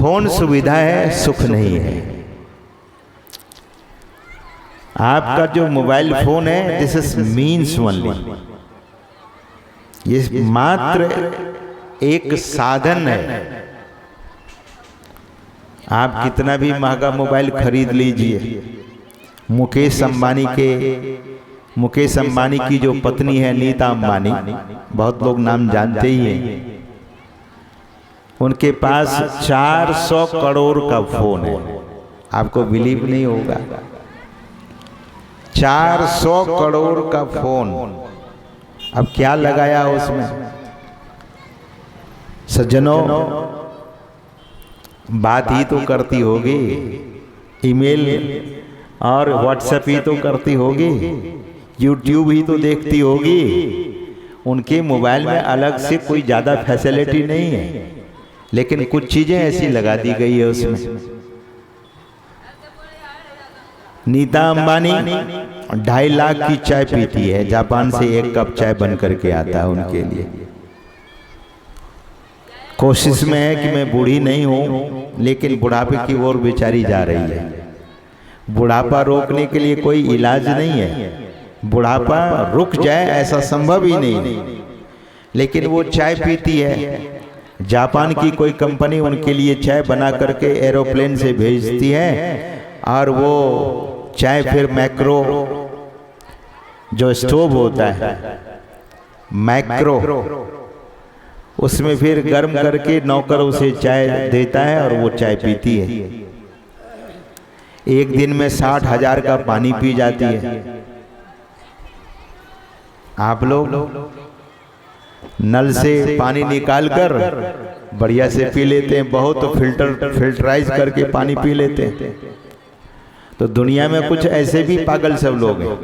Phone सुविधा है, सुख नहीं है। आपका जो मोबाइल फोन है, दिस इज मीन्स ओनली, ये मात्र एक साधन है। आप कितना भी महंगा मोबाइल खरीद लीजिए, मुकेश अंबानी की जो पत्नी है नीता अंबानी, बहुत लोग नाम जानते ही हैं, उनके पास 400 करोड़ का फोन है। आपको बिलीव नहीं होगा, 400 करोड़ का फोन। अब क्या लगाया उसमें? सज्जनों, बात ही तो करती होगी, ईमेल और व्हाट्सएप ही तो करती होगी, यूट्यूब ही तो देखती होगी। उनके मोबाइल में अलग से कोई ज़्यादा फैसिलिटी नहीं है, लेकिन कुछ चीज़ें ऐसी लगा दी गई है उसमें। नीता अंबानी 2.5 लाख की चाय पीती है, जापान से 1 कप चाय बन करके आता है उनके लिए। कोशिश में है कि मैं बूढ़ी नहीं हूँ, लेकिन बुढ़ापे की ओर बेचारी जा रही है। बुढ़ापा रोकने के लिए कोई इलाज नहीं है, बुढ़ापा रुक जाए ऐसा संभव ही नहीं, लेकिन वो चाय पीती है। जापान की कोई कंपनी उनके लिए चाय बना करके एरोप्लेन से भेजती है, और वो चाय फिर मैक्रो, जो स्टोव होता है मैक्रो, उसमें फिर गर्म करके नौकर उसे चाय देता है और वो चाय पीती है। एक दिन में 60,000 का पानी पी जाती है। आप लोग नल से पानी निकालकर बढ़िया से पी लेते हैं, बहुत फिल्टराइज करके पानी पी लेते हैं। तो दुनिया में कुछ ऐसे भी पागल सब लोग हैं।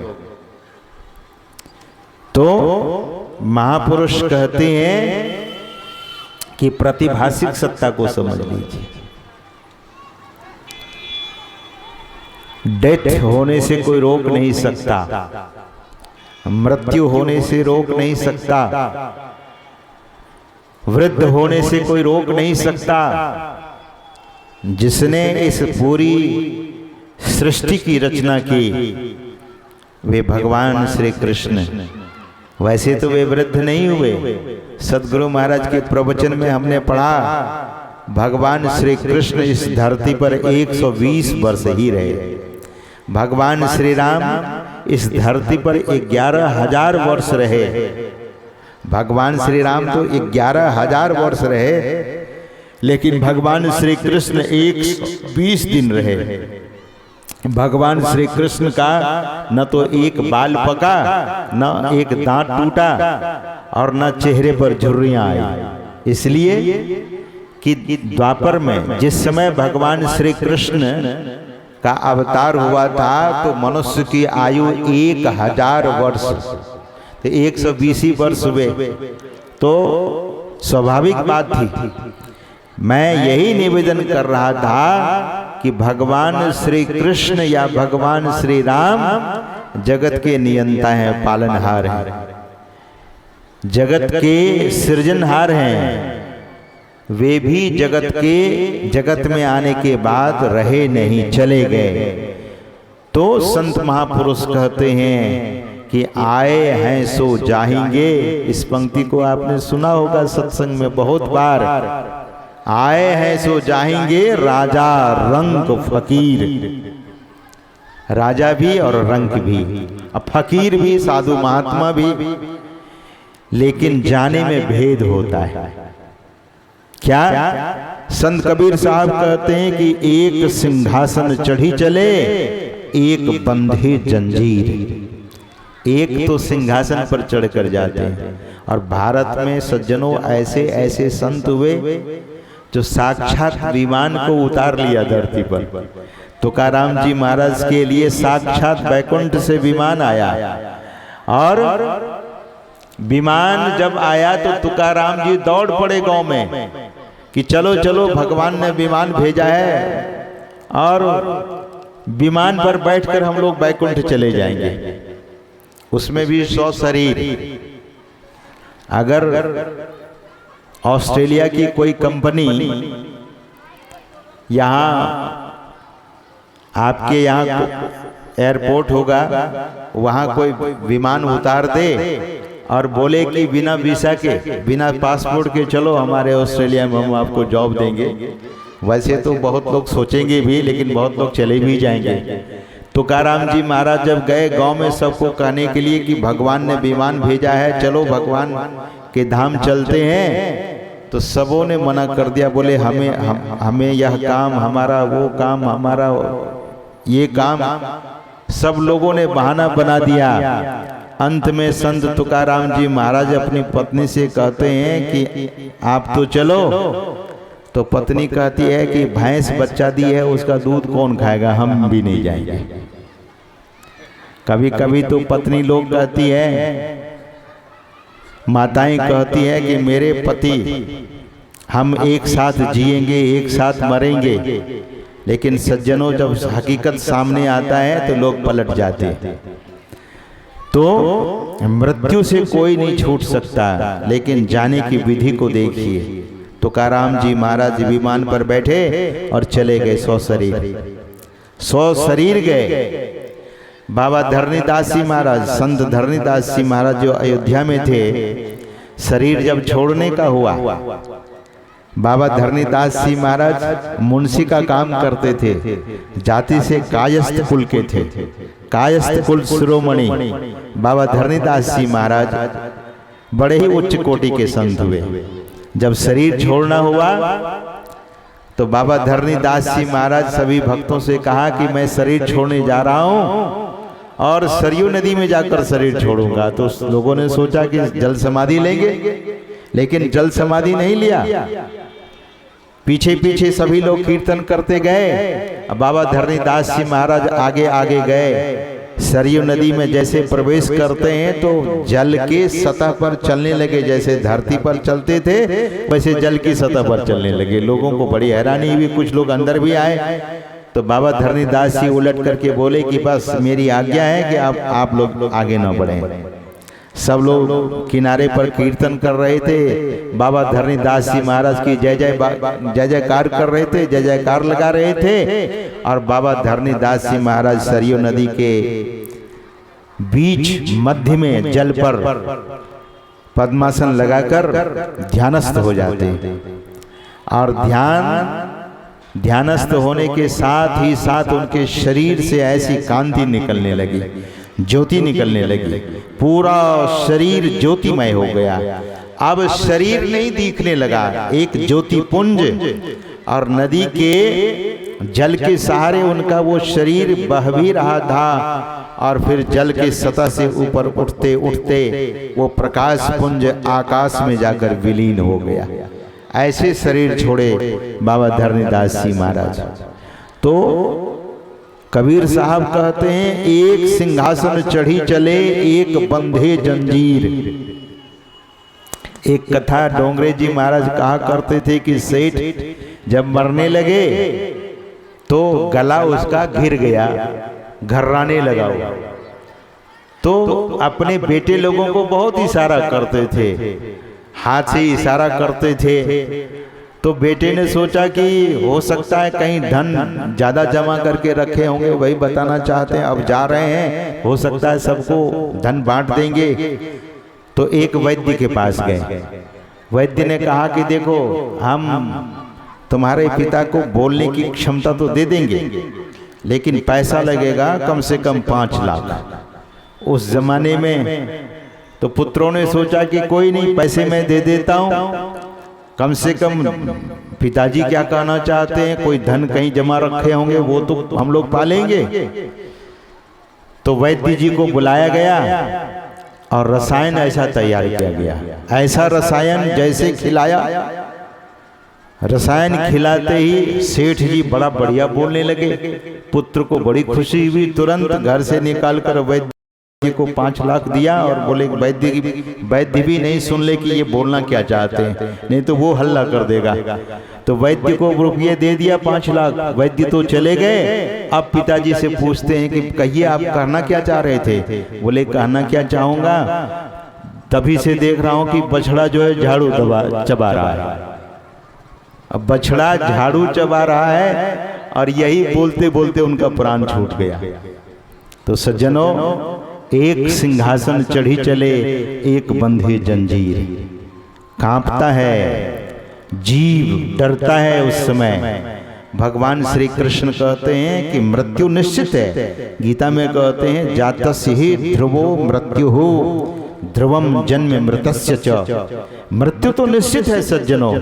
तो महापुरुष कहते हैं कि प्रतिभाषिक सत्ता को समझ लीजिए। डेथ होने से कोई रोक नहीं सकता, मृत्यु होने से रोक नहीं सकता, वृद्ध होने से कोई रोक नहीं सकता। जिसने इस पूरी सृष्टि की रचना की वे भगवान श्री कृष्ण। वैसे तो वे वृद्ध नहीं हुए। सदगुरु महाराज के प्रवचन में हमने पढ़ा, भगवान श्री कृष्ण इस धरती पर 120 वर्ष ही रहे। भगवान श्री राम इस धरती पर 11,000 वर्ष रहे। भगवान श्री राम तो 11,000 वर्ष रहे, लेकिन भगवान श्री कृष्ण 120 दिन रहे। भगवान श्री कृष्ण का न तो एक बाल पका, न एक दांत टूटा, और न चेहरे पर झुर्रियां आई। इसलिए कि द्वापर में जिस समय भगवान श्री कृष्ण का अवतार हुआ था, तो मनुष्य की आयु 1,000 वर्ष, तो 120 वर्ष हुए, तो स्वाभाविक बात थी। मैं यही निवेदन कर रहा था कि भगवान श्री कृष्ण या भगवान श्री राम जगत के नियंता हैं, पालनहार हैं, जगत के सृजनहार हैं। वे भी जगत में आने के बाद रहे नहीं, चले गए। तो संत महापुरुष कहते हैं कि आए हैं सो जाएंगे। इस पंक्ति को आपने सुना होगा सत्संग में बहुत बार। आए हैं सो जाएंगे, राजा रंक फकीर। राजा भी और रंक भी, और फकीर भी, साधु महात्मा भी, लेकिन जाने में भेद होता है। क्या? संत कबीर साहब कहते हैं कि एक सिंहासन चढ़ी चले, एक बंधे जंजीर। एक तो सिंहासन पर चढ़कर जाते हैं, और भारत में सज्जनों ऐसे ऐसे संत हुए जो साक्षात विमान को उतार लिया धरती पर। तुकाराम जी महाराज के लिए साक्षात बैकुंठ से विमान आया, और विमान जब आया तो तुकाराम जी दौड़ पड़े गांव में कि चलो चलो, भगवान ने विमान भेजा है, और विमान पर बैठकर हम लोग बैकुंठ चले जाएंगे। उसमें भी 100 शरीर। अगर ऑस्ट्रेलिया की कोई कंपनी यहाँ आपके यहाँ एयरपोर्ट होगा, वहाँ कोई विमान उतार दे और बोले कि बिना वीसा के, बिना पासपोर्ट के चलो हमारे ऑस्ट्रेलिया में, हम आपको जॉब देंगे। वैसे तो बहुत लोग सोचेंगे भी, लेकिन बहुत लोग चले भी जाएंगे। तुकाराम जी महाराज जब गए गांव में सबको कहने के लिए कि भगवान ने विमान भेजा है, चलो भगवान के धाम चलते हैं, तो सबों ने मना कर दिया। बोले हमें यह काम, हमारा वो काम, हमारा ये काम, सब लोगों ने बहाना बना दिया। अंत में संत तुकाराम जी महाराज अपनी पत्नी से कहते हैं कि आप तो चलो। तो पत्नी कहती है कि भैंस बच्चा दी है, उसका दूध कौन खाएगा, हम भी नहीं जाएंगे। कभी कभी तो पत्नी लोग कहती है, माताएं कहती है कि मेरे पति, हम एक साथ जिएंगे, एक साथ मरेंगे। लेकिन सज्जनों, जब हकीकत सामने आता है तो लोग पलट जाते हैं। तो मृत्यु से कोई नहीं छूट सकता, लेकिन जाने की विधि को देखिए। तुकाराम जी महाराज विमान पर बैठे और चले गए 100 शरीर गए। बाबा धरणीदास जी महाराज, संत धरणीदास जी महाराज जो अयोध्या में थे, शरीर जब छोड़ने का हुआ, बाबा धरणीदास जी महाराज मुंशी का काम करते थे, जाति से कायस्थ कुल के थे, कायस्थ कुल शिरोमणि बाबा धरणीदास जी महाराज बड़े ही उच्च कोटि के संत हुए। जब शरीर छोड़ना हुआ तो बाबा धरणीदास जी महाराज सभी भक्तों से कहा कि मैं शरीर छोड़ने जा रहा हूं और सरयू नदी में जाकर शरीर छोड़ूंगा। तो लोगों ने सोचा कि जल समाधि लेंगे, लेकिन जल समाधि नहीं लिया। पीछे पीछे सभी लोग कीर्तन करते गए। बाबा धरणीदास जी महाराज आगे आगे गए। सरयू नदी में जैसे प्रवेश करते हैं तो जल के सतह पर चलने लगे, जैसे धरती पर चलते थे वैसे जल की सतह पर चलने लगे। लोगों को बड़ी हैरानी हुई, कुछ लोग अंदर भी आए। तो बाबा धरणीदास जी उलट करके बोले कि बस मेरी आज्ञा है कि आप लोग आगे न बढ़ें। सब लोग किनारे पर कीर्तन कर रहे थे, बाबा धरणीदास जी महाराज की जय जयकार कर रहे थे, जय जयकार लगा रहे थे। और बाबा धरणीदास जी महाराज सरयू नदी के बीच मध्य में जल पर पद्मासन लगाकर ध्यानस्थ हो जाते। और ध्यानस्थ होने के साथ ही साथ उनके शरीर से ऐसी कांति निकलने लगी, ज्योति निकलने लगी, पूरा शरीर ज्योतिमय हो गया। अब शरीर नहीं दिखने लगा, एक ज्योति पुंज, और नदी के जल के सहारे उनका वो शरीर बह भी रहा था। और फिर जल के सतह से ऊपर उठते उठते वो प्रकाश पुंज आकाश में जाकर विलीन हो गया। ऐसे शरीर छोड़े बाबा धरणीदास जी महाराज। तो कबीर साहब कहते हैं, एक सिंहासन चढ़ी चले, एक बंधे जंजीर। एक कथा डोंगरे जी महाराज कहा करते थे कि सेठ जब मरने लगे तो गला उसका घिर गया, घर्राने लगा। तो अपने बेटे लोगों को बहुत इशारा करते थे, हाथ से इशारा करते थे। तो बेटे ने सोचा कि हो सकता है कहीं धन ज्यादा जमा करके रखे होंगे, वही बताना चाहते हैं, अब जा रहे हैं, हो सकता है सबको धन बांट देंगे। तो एक वैद्य के पास गए। वैद्य ने कहा कि देखो, हम तुम्हारे पिता को बोलने की क्षमता तो दे देंगे, लेकिन पैसा लगेगा कम से कम 5 लाख। उस जमाने में तो पुत्रों ने सोचा कि कोई नहीं, पैसे मैं दे देता हूँ, कम से कम पिताजी क्या कहना चाहते हैं, कोई धन कहीं जमा रखे होंगे वो तो हम लोग पालेंगे। तो वैद्य जी को बुलाया गया और रसायन ऐसा तैयार किया गया, ऐसा रसायन जैसे खिलाया। रसायन खिलाते ही सेठ जी बड़ा बढ़िया बोलने लगे। पुत्र को बड़ी खुशी हुई, तुरंत घर से निकालकर वैद्य को 5 लाख दिया और बोले वैद्य भी नहीं सुन ले कि ये बोलना क्या चाहते हैं, नहीं तो वो हल्ला कर देगा। तो वैद्य को रुपये दे दिया 5 लाख। वैद्य तो चले गए। अब पिताजी से पूछते हैं कि कहिए आप कहना क्या चाह रहे थे। बोले कहना क्या चाहूंगा, तभी से देख रहा हूं कि बछड़ा जो है झाड़ू चबा रहा है। अब बछड़ा झाड़ू चबा रहा है और यही बोलते बोलते उनका प्राण छूट गया। तो सज्जनों, एक सिंहासन चढ़ी चले, एक बंधे जंजीर। कांपता है जीव, डरता है उस समय। भगवान श्री कृष्ण कहते हैं कि मृत्यु निश्चित है। गीता में कहते हैं जातस्य हि ध्रुवो मृत्यु हो ध्रुवम जन्म मृतस्य च। मृत्यु तो निश्चित है सज्जनों,